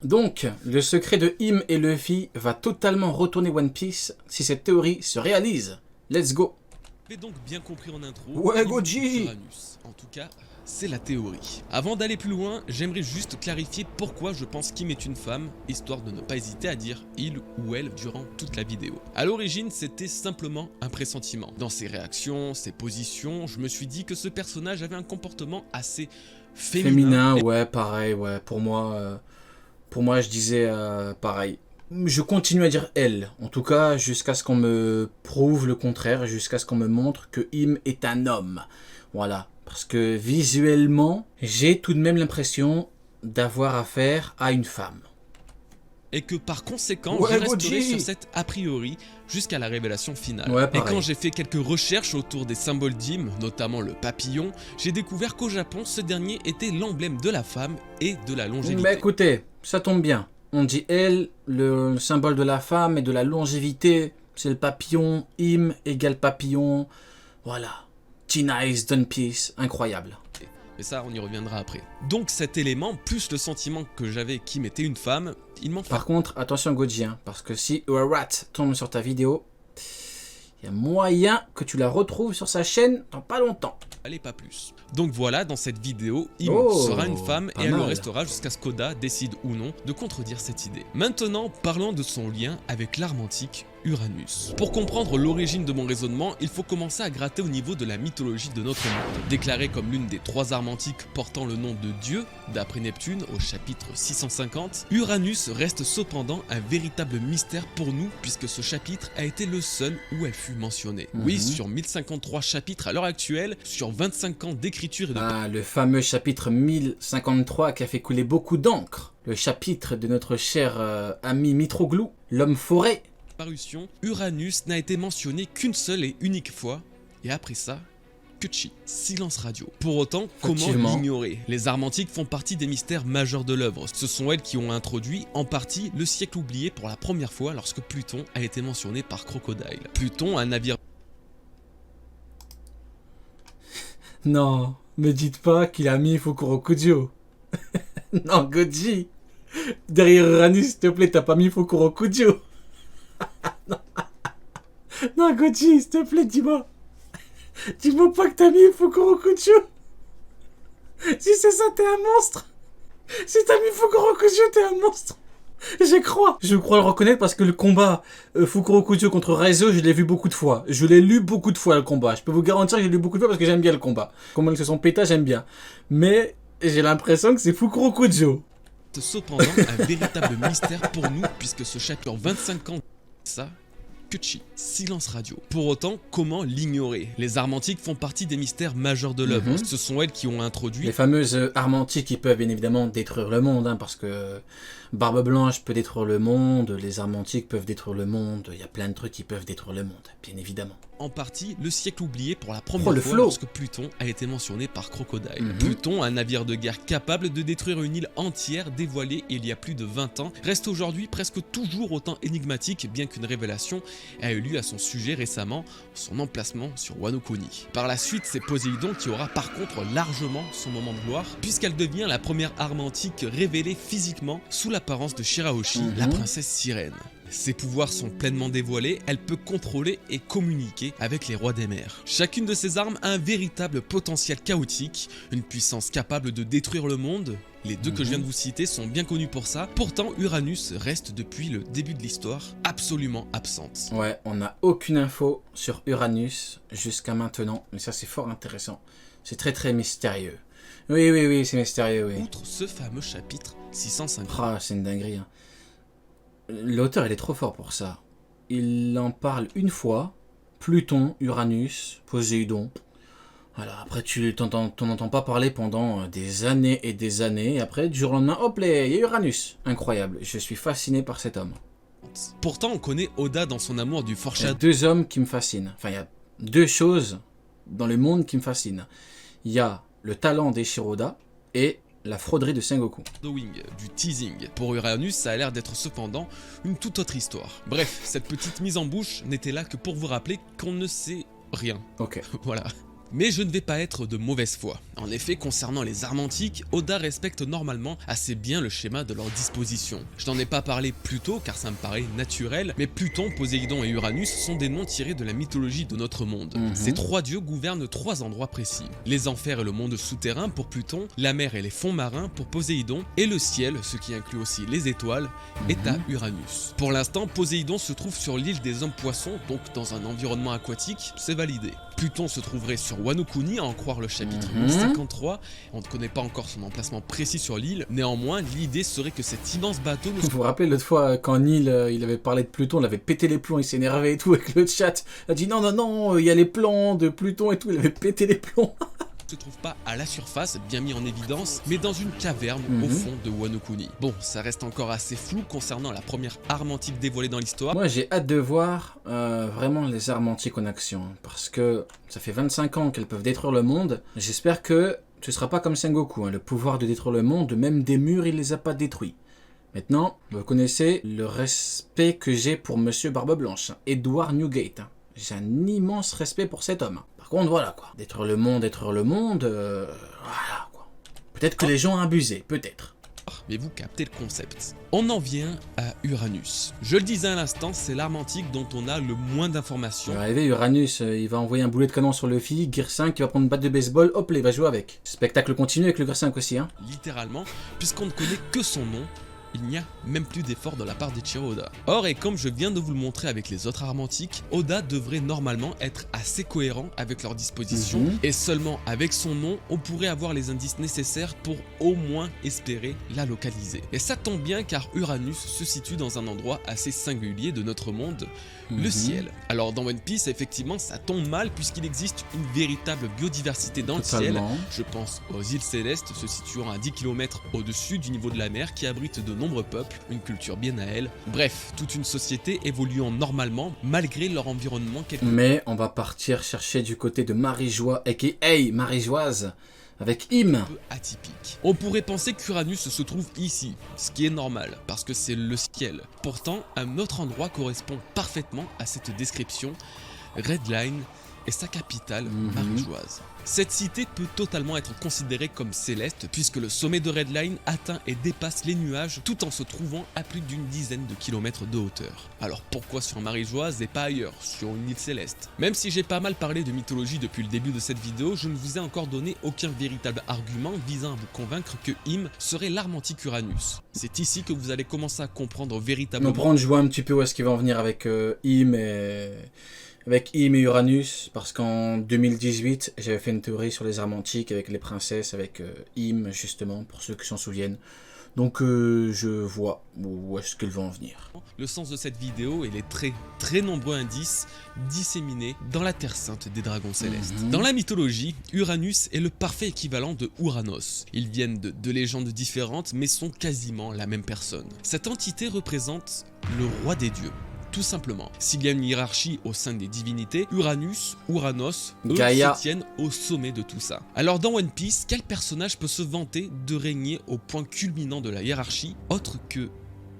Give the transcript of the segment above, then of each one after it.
Donc, le secret de Im et Luffy va totalement retourner One Piece si cette théorie se réalise. Let's go. Vous avez donc bien compris en intro. Ouais, Goji. Uranus. En tout cas, c'est la théorie. Avant d'aller plus loin, j'aimerais juste clarifier pourquoi je pense qu'Im est une femme, histoire de ne pas hésiter à dire il ou elle durant toute la vidéo. À l'origine, c'était simplement un pressentiment. Dans ses réactions, ses positions, je me suis dit que ce personnage avait un comportement assez féminin. Ouais, pareil, ouais. Pour moi, je disais pareil. Je continue à dire elle, en tout cas jusqu'à ce qu'on me prouve le contraire, jusqu'à ce qu'on me montre que Im est un homme. Voilà, parce que visuellement, j'ai tout de même l'impression d'avoir affaire à une femme. Et que par conséquent, Ouais, je resterai Goji. sur cette a priori jusqu'à la révélation finale. Ouais, et pareil. quand j'ai fait quelques recherches autour des symboles d'Im, notamment le papillon, j'ai découvert qu'au Japon, ce dernier était l'emblème de la femme et de la longévité. Mais écoutez, ça tombe bien. On dit elle, le symbole de la femme et de la longévité, c'est le papillon. Im égale papillon. Voilà. Tina is One Piece, incroyable. Mais ça, on y reviendra après. Donc cet élément, plus le sentiment que j'avais qu'Im était une femme, il m'en fait. Par contre, attention Goji, hein, parce que si Urat tombe sur ta vidéo, il y a moyen que tu la retrouves sur sa chaîne dans pas longtemps. Allez, pas plus. Donc voilà, dans cette vidéo, Im Oh, sera une femme pas et elle le mal. restera jusqu'à ce qu'Oda décide ou non de contredire cette idée. Maintenant, parlons de son lien avec l'arme antique Uranus. Pour comprendre l'origine de mon raisonnement, il faut commencer à gratter au niveau de la mythologie de notre monde. Déclarée comme l'une des 3 armes antiques portant le nom de Dieu, d'après Neptune au chapitre 650, Uranus reste cependant un véritable mystère pour nous puisque ce chapitre a été le seul où elle fut mentionnée. Oui, sur 1053 chapitres à l'heure actuelle, sur 25 ans d'écriture et de Ah, le fameux chapitre 1053 qui a fait couler beaucoup d'encre. Le chapitre de notre cher ami Mitroglou, l'homme forêt. parution, Uranus n'a été mentionné qu'une seule et unique fois, et après ça, que chi, silence radio. Pour autant, comment Effectivement. l'ignorer? Les armes antiques font partie des mystères majeurs de l'œuvre. Ce sont elles qui ont introduit, en partie, le siècle oublié pour la première fois lorsque Pluton a été mentionné par Crocodile. Pluton, un navire Non, me dites pas qu'il a mis Fukurokujo. Non, Goji. Derrière Uranus, s'il te plaît, t'as pas mis Fukurokujo. Non. Non, Goji, s'il te plaît, dis-moi. Dis-moi pas que t'as mis Fukurokujo. Si c'est ça, t'es un monstre. Si t'as mis Fukurokujo, t'es un monstre. Je crois le reconnaître parce que le combat Fukurokujo contre Raizo, je l'ai vu beaucoup de fois. Je l'ai lu beaucoup de fois le combat. Je peux vous garantir que j'ai lu beaucoup de fois parce que j'aime bien le combat. Comment ils se sont pétés, j'aime bien. Mais j'ai l'impression que c'est Fukurokujo. cependant un véritable mystère pour nous puisque ce chapitre 25 ans ça que chi, silence radio. Pour autant, comment l'ignorer? Les armes antiques font partie des mystères majeurs de l'œuvre. Ce sont elles qui ont introduit Les fameuses armes antiques qui peuvent bien évidemment détruire le monde, hein, parce que Barbe Blanche peut détruire le monde, les armes antiques peuvent détruire le monde, il y a plein de trucs qui peuvent détruire le monde, bien évidemment. en partie le siècle oublié pour la première le fois flow. lorsque Pluton a été mentionné par Crocodile. Pluton, un navire de guerre capable de détruire une île entière dévoilée il y a plus de 20 ans, reste aujourd'hui presque toujours autant énigmatique bien qu'une révélation a eu lieu à son sujet récemment, son emplacement sur Wano Kuni. Par la suite, c'est Poséidon qui aura par contre largement son moment de gloire puisqu'elle devient la première arme antique révélée physiquement sous l'apparence de Shirahoshi, la princesse sirène. Ses pouvoirs sont pleinement dévoilés, elle peut contrôler et communiquer avec les rois des mers. Chacune de ces armes a un véritable potentiel chaotique, une puissance capable de détruire le monde. Les deux que je viens de vous citer sont bien connus pour ça, pourtant Uranus reste depuis le début de l'histoire absolument absente. Ouais, on n'a aucune info sur Uranus jusqu'à maintenant, mais ça c'est fort intéressant. C'est très très mystérieux. Oui, c'est mystérieux, oui. Outre ce fameux chapitre 650. Ah, c'est une dinguerie. Hein. L'auteur, il est trop fort pour ça. Il en parle une fois. Pluton, Uranus, Poséidon. Voilà, après tu t'en entends pas parler pendant des années et des années. Et après, du jour au lendemain, hop, il y a Uranus. Incroyable, je suis fasciné par cet homme. Pourtant, on connaît Oda dans son amour du Il y a foreshadowing. 2 hommes qui me fascinent. Enfin, il y a 2 choses dans le monde qui me fascinent. Il y a le talent d'Eiichiro Oda et la frauderie de Sengoku. Du teasing. Pour Uranus, ça a l'air d'être cependant une toute autre histoire. Bref, cette petite mise en bouche n'était là que pour vous rappeler qu'on ne sait rien. Ok. Voilà. Mais je ne vais pas être de mauvaise foi. En effet, concernant les armes antiques, Oda respecte normalement assez bien le schéma de leur disposition. Je n'en ai pas parlé plus tôt car ça me paraît naturel, mais Pluton, Poséidon et Uranus sont des noms tirés de la mythologie de notre monde. Ces trois dieux gouvernent trois endroits précis. Les enfers et le monde souterrain pour Pluton, la mer et les fonds marins pour Poséidon, et le ciel, ce qui inclut aussi les étoiles, est à Uranus. Pour l'instant, Poséidon se trouve sur l'île des hommes poissons, donc dans un environnement aquatique, c'est validé. Pluton se trouverait sur Wano Kuni, à en croire le chapitre 1053. On ne connaît pas encore son emplacement précis sur l'île. Néanmoins, l'idée serait que cet immense bateau ne... Vous vous rappelez l'autre fois, quand Neil il avait parlé de Pluton, il avait pété les plombs, il s'énervait et tout avec le chat. Il a dit non, il y a les plans de Pluton et tout, il avait pété les plombs. se trouve pas à la surface, bien mis en évidence, mais dans une caverne au fond de Wano Kuni. Bon, ça reste encore assez flou concernant la première arme antique dévoilée dans l'histoire. Moi j'ai hâte de voir vraiment les armes antiques en action, parce que ça fait 25 ans qu'elles peuvent détruire le monde. J'espère que ce sera pas comme Sengoku, hein. Le pouvoir de détruire le monde, même des murs, il les a pas détruits. Maintenant, vous connaissez le respect que j'ai pour Monsieur Barbe Blanche, Edward Newgate. J'ai un immense respect pour cet homme. Par contre, voilà quoi. Détruire le monde, voilà quoi. Peut-être que les gens ont abusé, peut-être. Mais vous captez le concept. On en vient à Uranus. Je le disais à l'instant, c'est l'arme antique dont on a le moins d'informations. Il va arriver, Uranus, il va envoyer un boulet de canon sur le Luffy, Gear 5, qui va prendre une batte de baseball, hop là, il va jouer avec. Spectacle continue avec le Gear 5 aussi, hein. Littéralement, puisqu'on ne connaît que son nom. Il n'y a même plus d'effort de la part d'Eiichiro Oda. Or, et comme je viens de vous le montrer avec les autres armes antiques, Oda devrait normalement être assez cohérent avec leur disposition, et seulement avec son nom, on pourrait avoir les indices nécessaires pour au moins espérer la localiser. Et ça tombe bien car Uranus se situe dans un endroit assez singulier de notre monde, le ciel. Alors dans One Piece, effectivement, ça tombe mal puisqu'il existe une véritable biodiversité dans le ciel. Je pense aux îles célestes se situant à 10 km au-dessus du niveau de la mer qui abritent de nombreux peuples, une culture bien à elle. Bref, toute une société évoluant normalement malgré leur environnement. Mais on va partir chercher du côté de Marie-Joie, a.k.a. Marie-Joise, avec Im. Un peu atypique. On pourrait penser qu'Uranus se trouve ici, ce qui est normal, parce que c'est le ciel. Pourtant, un autre endroit correspond parfaitement à cette description, Redline et sa capitale, Marie-Joise. Cette cité peut totalement être considérée comme céleste puisque le sommet de Redline atteint et dépasse les nuages tout en se trouvant à plus d'une dizaine de kilomètres de hauteur. Alors pourquoi sur Marie-Joise et pas ailleurs, sur une île céleste? Même si j'ai pas mal parlé de mythologie depuis le début de cette vidéo, je ne vous ai encore donné aucun véritable argument visant à vous convaincre que Im serait l'arme antique Uranus. C'est ici que vous allez commencer à comprendre véritablement... Je vois un petit peu où est-ce qu'il va en venir avec Im et... Avec Im et Uranus, parce qu'en 2018, j'avais fait une théorie sur les armes antiques avec les princesses, avec Im, justement, pour ceux qui s'en souviennent. Donc je vois où est-ce qu'ils vont en venir. Le sens de cette vidéo et les très nombreux indices disséminés dans la Terre Sainte des dragons célestes. Dans la mythologie, Uranus est le parfait équivalent de Uranos. Ils viennent de deux légendes différentes, mais sont quasiment la même personne. Cette entité représente le roi des dieux. Tout simplement. S'il y a une hiérarchie au sein des divinités, Uranus, Uranos, eux se tiennent au sommet de tout ça. Alors dans One Piece, quel personnage peut se vanter de régner au point culminant de la hiérarchie autre que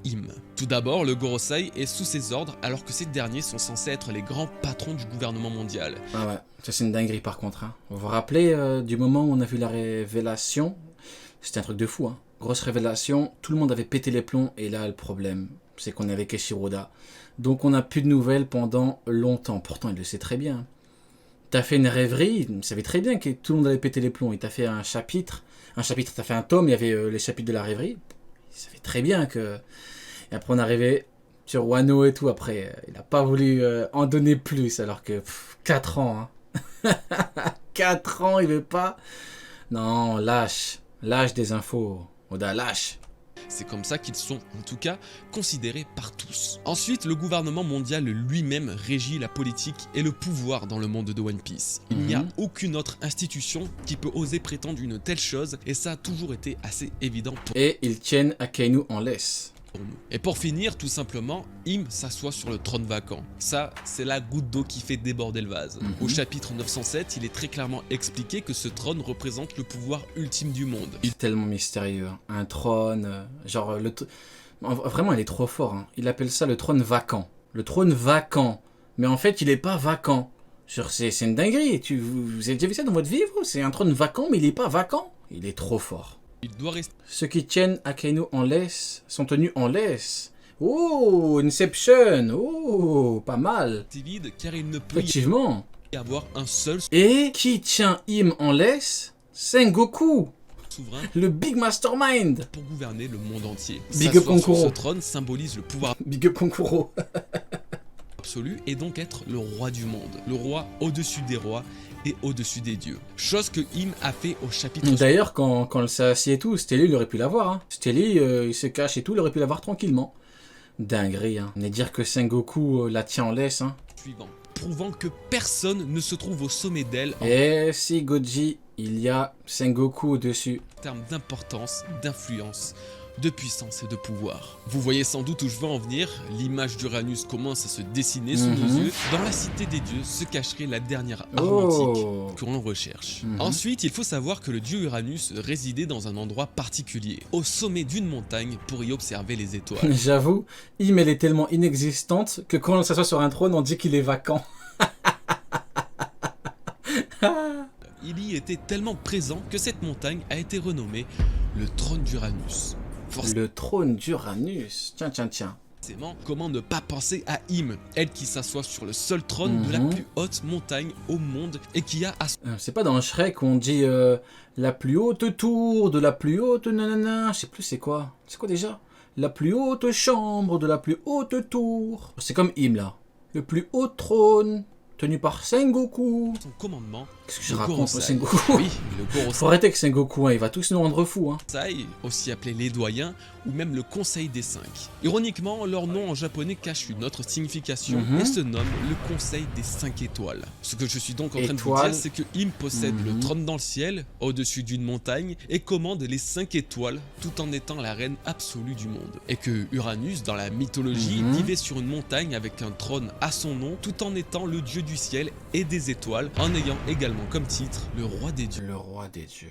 Im? Tout d'abord, le Gorosei est sous ses ordres alors que ces derniers sont censés être les grands patrons du gouvernement mondial. Ah ouais, ça c'est une dinguerie par contre. Hein. Vous vous rappelez du moment où on a vu la révélation? C'était un truc de fou. Hein. Grosse révélation, tout le monde avait pété les plombs et là le problème, c'est qu'on est avec Eiichiro Oda. Donc on n'a plus de nouvelles pendant longtemps. Pourtant il le sait très bien. T'as fait une rêverie, il savait très bien que tout le monde avait pété les plombs. Il t'a fait un chapitre, t'as fait un tome, il y avait les chapitres de la rêverie. Il savait très bien que... Et après on est arrivé sur Wano et tout. Après il n'a pas voulu en donner plus alors que 4 ans. Hein. 4 ans il veut pas... Non, lâche des infos. Oda, lâche. C'est comme ça qu'ils sont, en tout cas, considérés par tous. Ensuite, le gouvernement mondial lui-même régit la politique et le pouvoir dans le monde de One Piece. Il n'y a aucune autre institution qui peut oser prétendre une telle chose, et ça a toujours été assez évident pour... Et ils tiennent Akainu en laisse. Et pour finir, tout simplement, Im s'assoit sur le trône vacant. Ça, c'est la goutte d'eau qui fait déborder le vase. Au chapitre 907, il est très clairement expliqué que ce trône représente le pouvoir ultime du monde. Il est tellement mystérieux. Hein. Un trône, genre... Vraiment, il est trop fort. Hein. Il appelle ça le trône vacant. Le trône vacant. Mais en fait, il n'est pas vacant. Genre, c'est une dinguerie. Vous avez déjà vu ça dans votre vie, vous? C'est un trône vacant, mais il est pas vacant. Il est trop fort. Il doit rester Ceux qui tiennent Akainu en laisse sont tenus en laisse. Oh, Inception. Oh, pas mal. vide car il ne peut Effectivement. y avoir un seul Et qui tient Im en laisse? Sengoku, souverain le Big Mastermind. pour gouverner le monde entier. Big up S'asseoir sur Konkuro. ce trône symbolise le pouvoir Big up Konkuro. absolu et donc être le roi du monde. Le roi au-dessus des rois et au-dessus des dieux. Chose que Im a fait au chapitre D'ailleurs, quand le s'est assis et tout, Stelly, il aurait pu l'avoir. Hein. Stelly, il se cache et tout, il aurait pu l'avoir tranquillement. Dinguerie, hein. Et dire que Sengoku la tient en laisse, hein. suivant, prouvant que personne ne se trouve au sommet d'elle en Et si Goji, il y a Sengoku au-dessus. termes d'importance, d'influence, de puissance et de pouvoir. Vous voyez sans doute où je veux en venir, l'image d'Uranus commence à se dessiner sous nos yeux. Dans la cité des dieux se cacherait la dernière arme antique Oh. que l'on recherche. Ensuite, il faut savoir que le dieu Uranus résidait dans un endroit particulier, au sommet d'une montagne pour y observer les étoiles. J'avoue, Im, elle est tellement inexistante que quand on s'assoit sur un trône, on dit qu'il est vacant. Il y était tellement présent que cette montagne a été renommée le trône d'Uranus. Le trône d'Uranus. Tiens, tiens, tiens. Forcément, comment ne pas penser à Im, elle qui s'assoit sur le seul trône de la plus haute montagne au monde et qui a à C'est pas dans Shrek où on dit la plus haute tour de la plus haute nanana. Je sais plus c'est quoi. C'est quoi déjà? La plus haute chambre de la plus haute tour. C'est comme Im là. Le plus haut trône tenu par Sengoku. son commandement. Qu'est-ce que je le raconte, Gorosei. Sengoku? Oui, le Gorosei, Faut arrêter avec Sengoku, hein, il va tous nous rendre fous. Hein. aussi appelé les doyens ou même le Conseil des Cinq. Ironiquement, leur nom en japonais cache une autre signification et se nomme le Conseil des Cinq Étoiles. Ce que je suis donc en train de vous Étoiles. dire, c'est que Im possède le trône dans le ciel, au-dessus d'une montagne, et commande les 5 étoiles, tout en étant la reine absolue du monde. Et que Uranus, dans la mythologie, vivait sur une montagne avec un trône à son nom, tout en étant le dieu du ciel et des étoiles, en ayant également comme titre le roi des dieux. Le roi des dieux.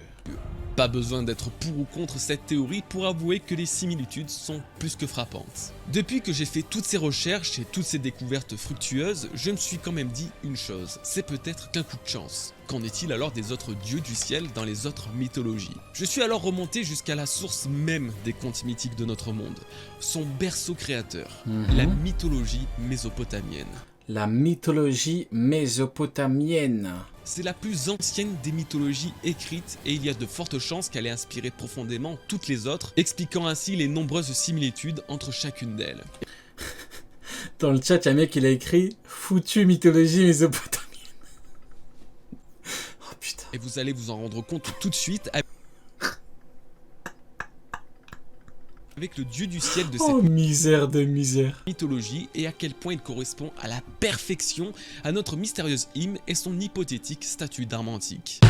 Pas besoin d'être pour ou contre cette théorie pour avouer que les similitudes sont plus que frappantes. Depuis que j'ai fait toutes ces recherches et toutes ces découvertes fructueuses, je me suis quand même dit une chose, c'est peut-être qu'un coup de chance. Qu'en est-il alors des autres dieux du ciel dans les autres mythologies? Je suis alors remonté jusqu'à la source même des contes mythiques de notre monde, son berceau créateur, la mythologie mésopotamienne. La mythologie mésopotamienne. C'est la plus ancienne des mythologies écrites et il y a de fortes chances qu'elle ait inspiré profondément toutes les autres, expliquant ainsi les nombreuses similitudes entre chacune d'elles. Dans le chat, il y a un mec qui a écrit foutu mythologie mésopotamienne. Oh putain. Et vous allez vous en rendre compte tout de suite avec le dieu du ciel de cette Oh misère de misère. mythologie et à quel point il correspond à la perfection à notre mystérieuse Im et son hypothétique statut d'arme antique.